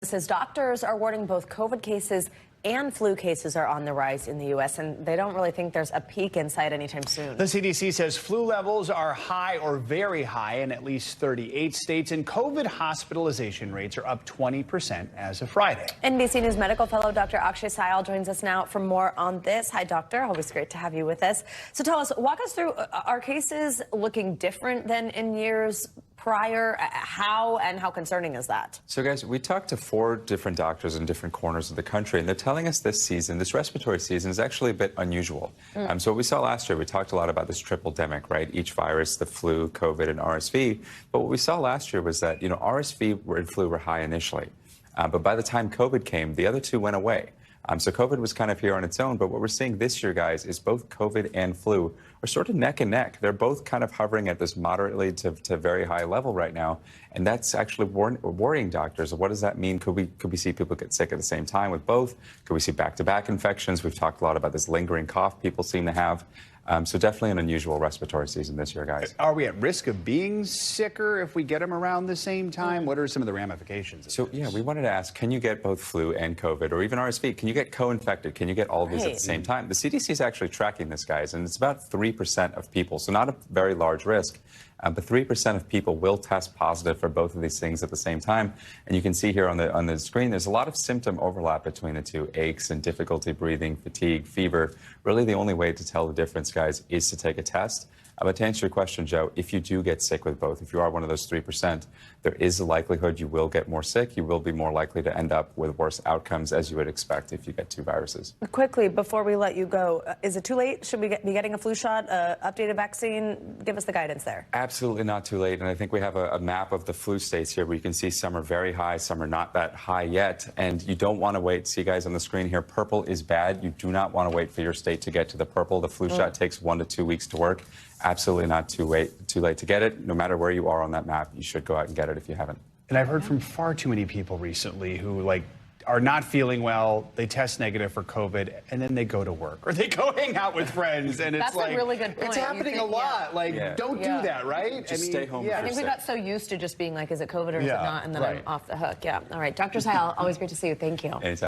Says doctors are warning both COVID cases and flu cases are on the rise in the U.S., and they don't really think there's a peak in sight anytime soon. The CDC says flu levels are high or very high in at least 38 states, and COVID hospitalization rates are up 20% as of Friday. NBC News medical fellow Dr. Akshay Syal joins us now for more on this. Hi, doctor. Always great to have you with us. So tell us, walk us through, are cases looking different than in years prior? How concerning is that? So guys, we talked to 4 different doctors in different corners of the country, and they're telling us this season, this respiratory season, is actually a bit unusual. So what we saw last year, we talked a lot about this triple-demic, right? Each virus, the flu, COVID, and RSV. But what we saw last year was that, RSV and flu were high initially. But by the time COVID came, the other 2 went away. So COVID was kind of here on its own, but what we're seeing this year, guys, is both COVID and flu are sort of neck and neck. They're both kind of hovering at this moderately to very high level right now, and that's actually worrying doctors. What does that mean? Could we see people get sick at the same time with both? Could we see back-to-back infections? We've talked a lot about this lingering cough people seem to have. So definitely an unusual respiratory season this year, guys. Are we at risk of being sicker if we get them around the same time? What are some of the ramifications? So, yeah, we wanted to ask, can you get both flu and COVID, or even RSV? Can you get co-infected? Can you get all of these at the same time? The CDC is actually tracking this, guys, and it's about 3% of people, so not a very large risk. But 3% of people will test positive for both of these things at the same time. And you can see here on the screen, there's a lot of symptom overlap between the two: aches and difficulty breathing, fatigue, fever. Really, the only way to tell the difference, guys, is to take a test. But to answer your question, Joe, if you do get sick with both, if you are one of those 3%, there is a likelihood you will get more sick. You will be more likely to end up with worse outcomes, as you would expect if you get 2 viruses. Quickly, before we let you go, is it too late? Should we be getting a flu shot, updated vaccine? Give us the guidance there. Absolutely not too late. And I think we have a map of the flu states here where you can see some are very high, some are not that high yet. And you don't want to wait. See, guys, on the screen here, purple is bad. You do not want to wait for your state to get to the purple. The flu shot takes 1 to 2 weeks to work. Absolutely not too late to get it. No matter where you are on that map, you should go out and get it if you haven't. And I've heard from far too many people recently who, are not feeling well, they test negative for COVID, and then they go to work or they go hang out with friends, and it's That's a really good point. It's happening a lot. Don't do that, right? Just stay home. I think we got so used to just being like, is it COVID or is it not? And then I'm off the hook. Yeah. All right. Dr. Syal, always great to see you. Thank you. Anytime.